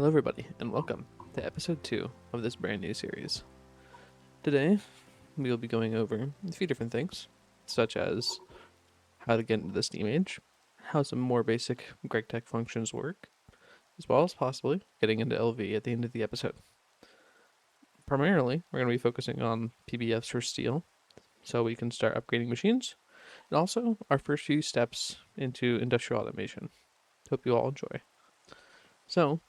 Hello everybody, and welcome to episode 2 of this brand new series. Today, we will be going over a few different things, such as how to get into the Steam Age, how some more basic GregTech functions work, as well as possibly getting into LV at the end of the episode. Primarily, we're going to be focusing on PBFs for steel, so we can start upgrading machines, and also our first few steps into industrial automation. Hope you all enjoy. So,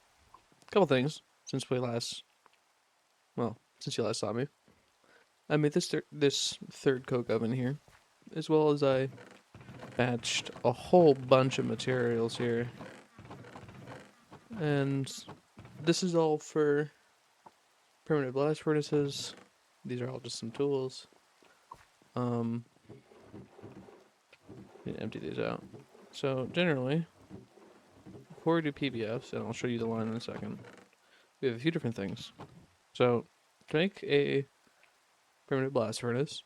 a couple things since you last saw me. I made this third coke oven here, as well as I batched a whole bunch of materials here. And this is all for permanent blast furnaces. These are all just some tools. Need to empty these out. So generally, before we do PBFs, and I'll show you the line in a second, we have a few different things. So to make a permanent blast furnace,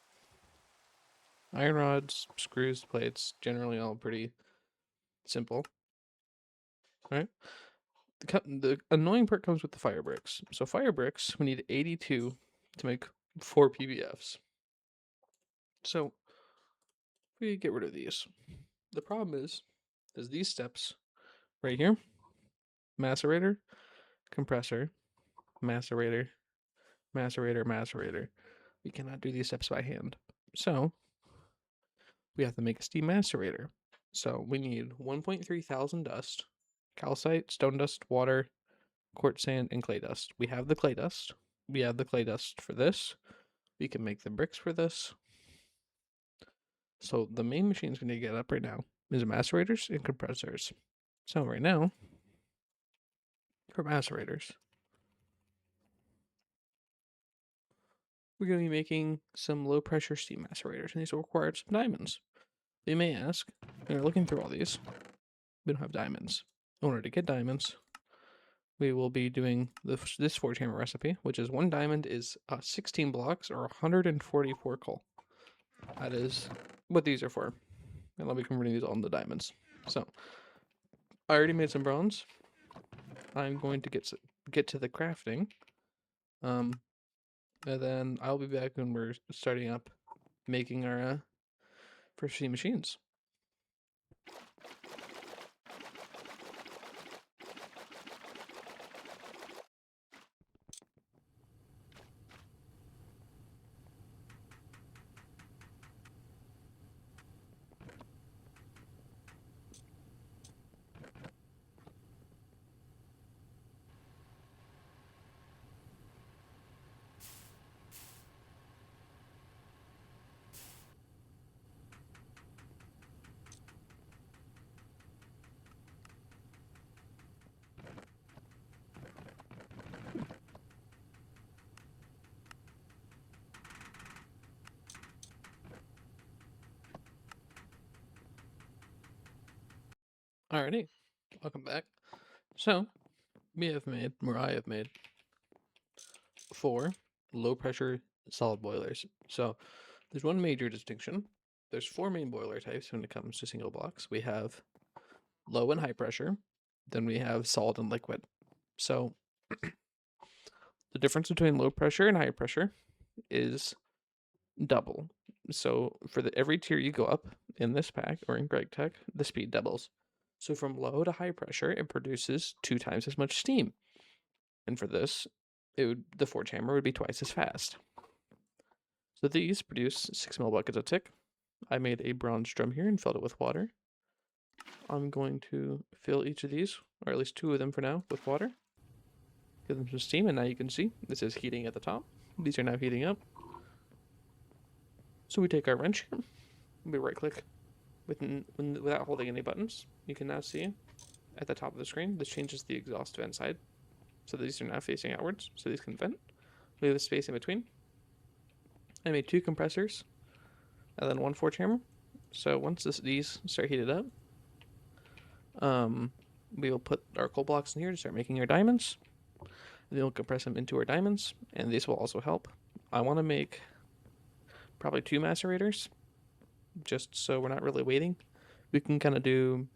iron rods, screws, plates, generally all pretty simple. Right? The annoying part comes with the fire bricks. So fire bricks, we need 82 to make 4 PBFs. So we get rid of these. The problem is these steps right here: macerator, compressor, macerator, macerator, macerator. We cannot do these steps by hand. So we have to make a steam macerator. So we need 1.3 thousand dust, calcite, stone dust, water, quartz sand, and clay dust. We have the clay dust. We have the clay dust for this. We can make the bricks for this. So the main machines we need to get up right now is macerators and compressors. So right now, for macerators, we're going to be making some low pressure steam macerators, and these will require some diamonds. You may ask, when you're looking through all these, we don't have diamonds. In order to get diamonds, we will be doing this forge hammer recipe, which is 1 diamond is 16 blocks or 144 coal. That is what these are for. And I'll be converting these all into diamonds. So I already made some bronze. I'm going to get to the crafting. And then I'll be back when we're starting up making our first few machines. Alrighty, welcome back. So I have made 4 low pressure solid boilers. So there's one major distinction. There's 4 main boiler types when it comes to single blocks. We have low and high pressure, then we have solid and liquid. So the difference between low pressure and high pressure is double. So for every tier you go up in this pack or in GregTech, the speed doubles. So from low to high pressure, it produces 2 times as much steam. And for this, the forge hammer would be twice as fast. So these produce 6 ml buckets a tick. I made a bronze drum here and filled it with water. I'm going to fill each of these, or at least 2 of them for now, with water. Give them some steam, and now you can see this is heating at the top. These are now heating up. So we take our wrench here, we right click without holding any buttons. You can now see at the top of the screen, this changes the exhaust vent side. So these are now facing outwards, so these can vent. Leave the space in between. I made 2 compressors, and then 1 forge hammer. So once these start heated up, we will put our coal blocks in here to start making our diamonds. And then we'll compress them into our diamonds, and these will also help. I want to make probably 2 macerators, just so we're not really waiting. We can kind of do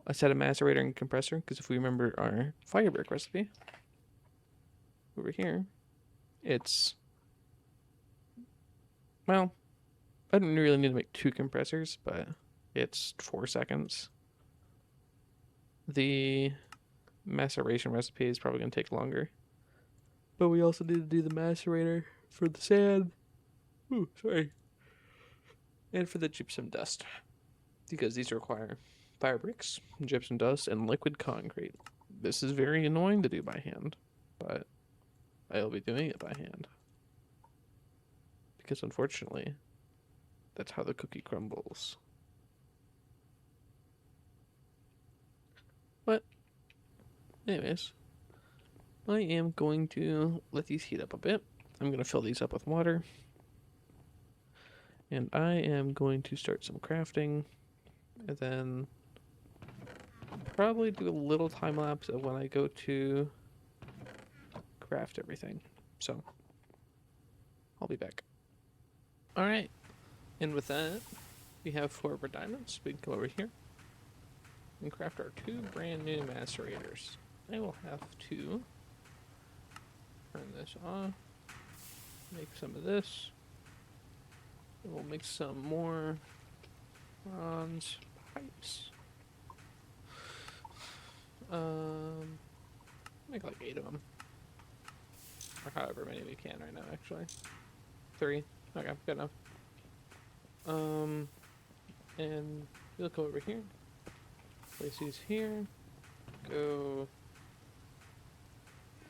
a set of macerator and compressor, because if we remember our fire brick recipe over here, it's, well, I don't really need to make 2 compressors, but it's 4 seconds. The maceration recipe is probably going to take longer. But we also need to do the macerator for the sand. Ooh, sorry. And for the gypsum dust. Because these require fire bricks, gypsum dust, and liquid concrete. This is very annoying to do by hand, but I'll be doing it by hand. Because unfortunately, that's how the cookie crumbles. But, anyways, I am going to let these heat up a bit. I'm going to fill these up with water. And I am going to start some crafting. And then probably do a little time lapse of when I go to craft everything. So, I'll be back. Alright. And with that, we have 4 of our diamonds. We can go over here and craft our 2 brand new macerators. I will have to turn this on, make some of this, and we'll make some more bronze pipes. Make like 8 of them, or however many we can right now. Actually, 3. Okay, good enough. And we'll go over here. Place these here. Go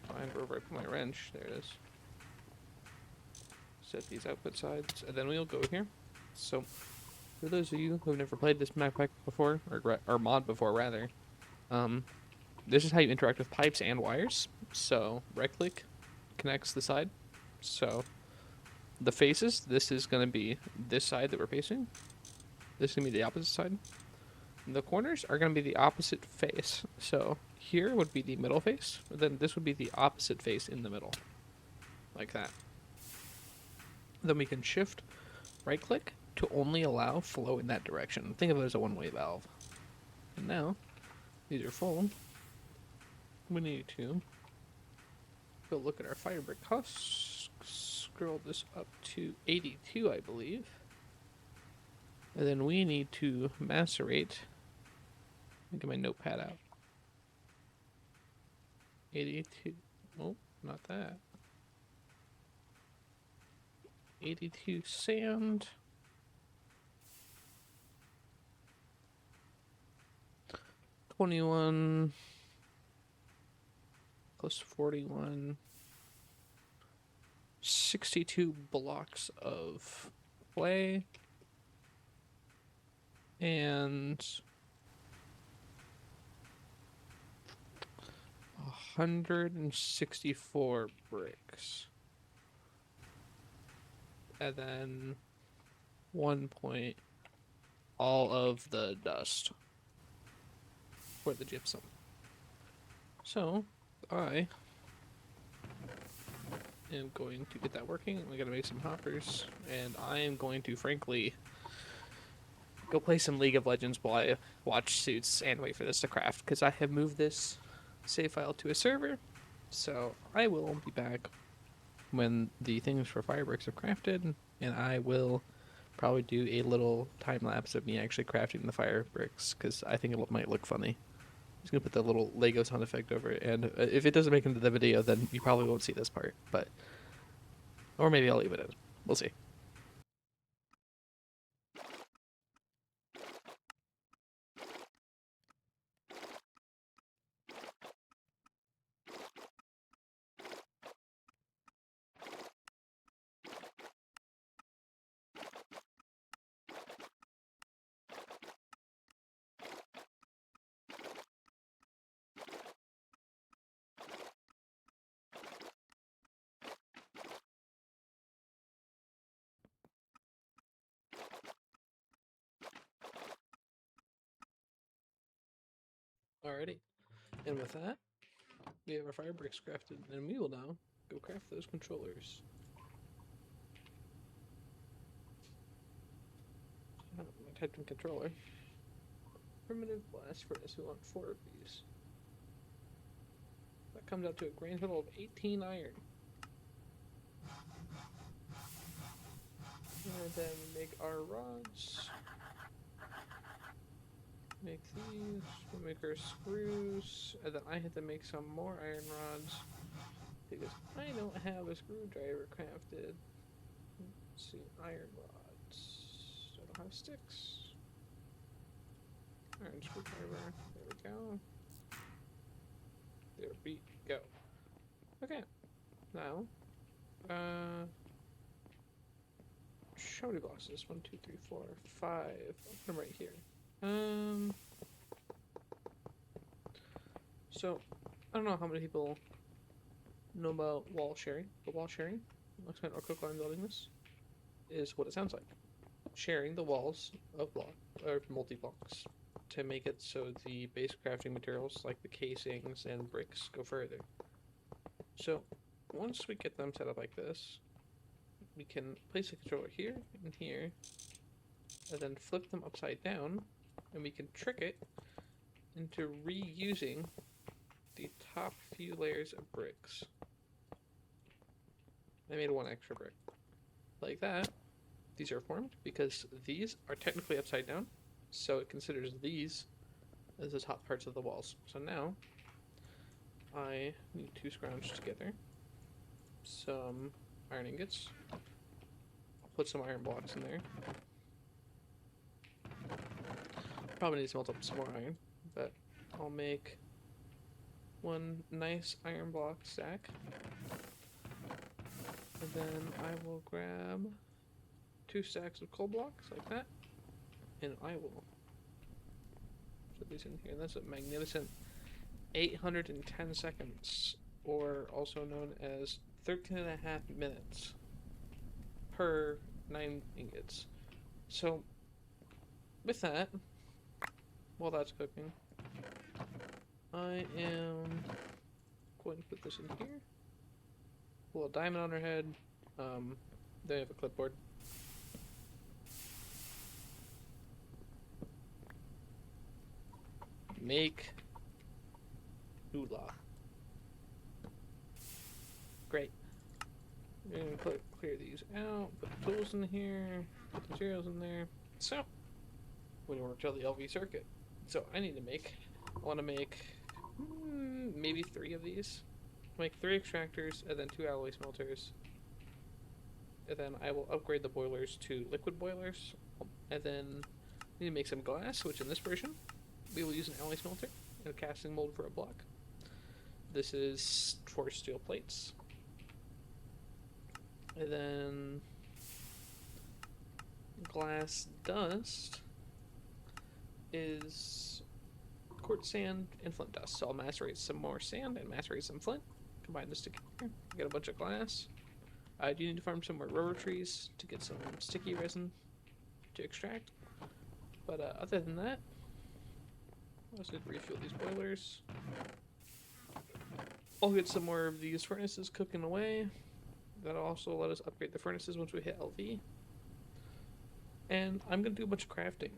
find wherever I put my wrench. There it is. Set these output sides, and then we'll go here. So, for those of you who have never played this map pack before, or mod before rather, this is how you interact with pipes and wires. So, right click connects the side. So, the faces, this is going to be this side that we're facing. This is going to be the opposite side. The corners are going to be the opposite face. So here would be the middle face, then this would be the opposite face in the middle. Like that. Then we can shift right click to only allow flow in that direction. Think of it as a one-way valve. And now, these are full. We need to go look at our fire brick costs. Scroll this up to 82, I believe. And then we need to macerate. Let me get my notepad out. 82. Oh, not that. 82 sand. 21 plus 41. 62 blocks of clay. And 164 bricks. And then 1 point all of the dust for the gypsum. So I am going to get that working. We gotta make some hoppers, and I am going to frankly go play some League of Legends while I watch Suits and wait for this to craft, because I have moved this save file to a server. So I will be back when the things for fire bricks are crafted, and I will probably do a little time lapse of me actually crafting the fire bricks, because I think it might look funny. I'm just gonna put the little Lego sound effect over it, and if it doesn't make it into the video, then you probably won't see this part, but or maybe I'll leave it in. We'll see. Alrighty, and with that, we have our fire bricks crafted, and we will now go craft those controllers. I typed in controller. primitive blast furnace. We want 4 of these. That comes out to a grand total of 18 iron. And then make our rods. Make these. We'll make our screws. And then I have to make some more iron rods. Because I don't have a screwdriver crafted. Let's see, iron rods. I don't have sticks. Iron screwdriver. There we go. There we go. Okay. Now, how many blocks is this? 1, 2, 3, 4, 5. I'll put them right here. So, I don't know how many people know about wall sharing, but wall sharing, I'll explain our quick line building this, is what it sounds like. Sharing the walls of block, or multi-blocks, to make it so the base crafting materials, like the casings and bricks, go further. So, once we get them set up like this, we can place a controller here and here, and then flip them upside down, and we can trick it into reusing the top few layers of bricks. I made 1 extra brick. Like that, these are formed because these are technically upside down, so it considers these as the top parts of the walls. So now, I need to scrounge together some iron ingots. I'll put some iron blocks in there. Probably need to smelt up some more iron, but I'll make 1 nice iron block stack. And then I will grab 2 stacks of coal blocks like that, and I will put these in here. And that's a magnificent 810 seconds, or also known as 13.5 minutes per 9 ingots. So, with that, while that's cooking, I am going to put this in here. A little diamond on her head. Then I have a clipboard. Make Oolah. Great. We're gonna clear these out, put the tools in here, put the materials in there. So, we want to tell the LV circuit. So I want to make maybe 3 of these. Make 3 extractors and then 2 alloy smelters. And then I will upgrade the boilers to liquid boilers. And then we need to make some glass, which in this version, we will use an alloy smelter and a casting mold for a block. This is for steel plates. And then glass dust is quartz sand and flint dust. So I'll macerate some more sand and macerate some flint. Combine this together. Get a bunch of glass. I do need to farm some more rubber trees to get some sticky resin to extract. But other than that, let's just refuel these boilers. I'll get some more of these furnaces cooking away. That'll also let us upgrade the furnaces once we hit LV. And I'm going to do a bunch of crafting.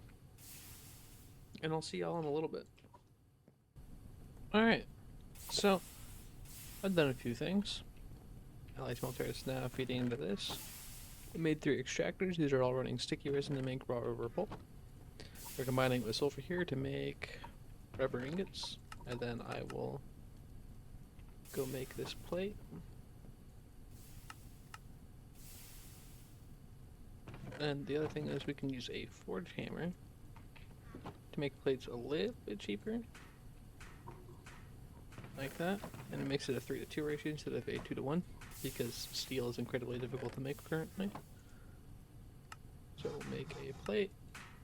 And I'll see y'all in a little bit. Alright, so I've done a few things. Alloy smelter is now feeding into this. I made 3 extractors. These are all running sticky resin to make raw rubber pulp. We're combining it with sulfur here to make rubber ingots. And then I will go make this plate. And the other thing is we can use a forge hammer to make plates a little bit cheaper. Like that. And it makes it a 3-to-2 ratio instead of a 2-to-1 because steel is incredibly difficult to make currently. So we'll make a plate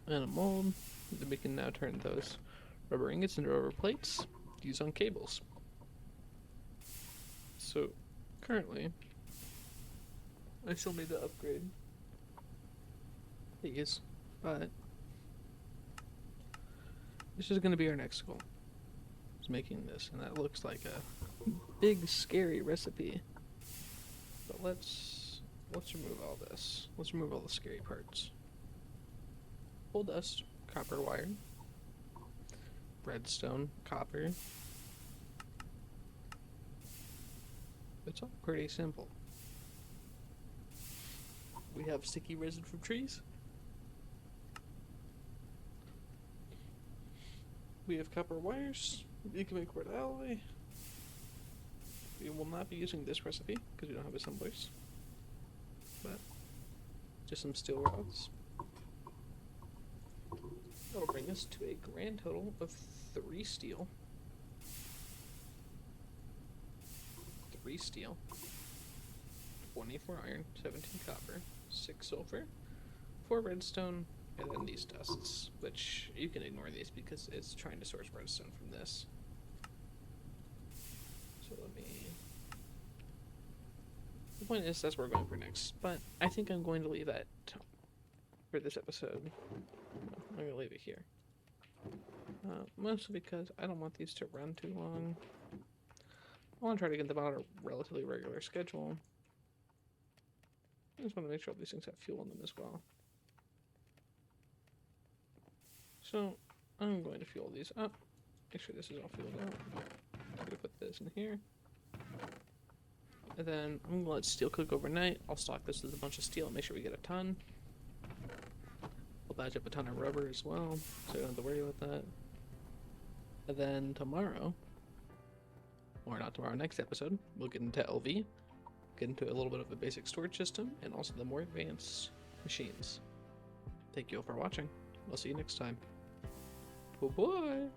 and a mold. Then we can now turn those rubber ingots into rubber plates to use on cables. So currently I still need to upgrade these, but this is going to be our next goal, is making this, and that looks like a big scary recipe. But let's remove all this. Let's remove all the scary parts. Coal dust, copper wire, redstone, copper. It's all pretty simple. We have sticky resin from trees. We have copper wires. You can make wood alloy. We will not be using this recipe because we don't have assemblers. But just some steel rods. That'll bring us to a grand total of 3 steel. 3 steel. 24 iron, 17 copper, 6 sulfur, 4 redstone, and then these dusts, which you can ignore these because it's trying to source redstone from this. So let me... The point is, that's what we're going for next, but I think I'm going to leave that for this episode. I'm going to leave it here. Mostly because I don't want these to run too long. I want to try to get them out on a relatively regular schedule. I just want to make sure all these things have fuel in them as well. So, I'm going to fuel these up. Make sure this is all fueled up. I'm going to put this in here. And then I'm going to let steel cook overnight. I'll stock this with a bunch of steel and make sure we get a ton. I'll batch up a ton of rubber as well, so you don't have to worry about that. And then tomorrow, or not tomorrow, next episode, we'll get into LV, get into a little bit of a basic storage system, and also the more advanced machines. Thank you all for watching. I'll see you next time. Bye-bye.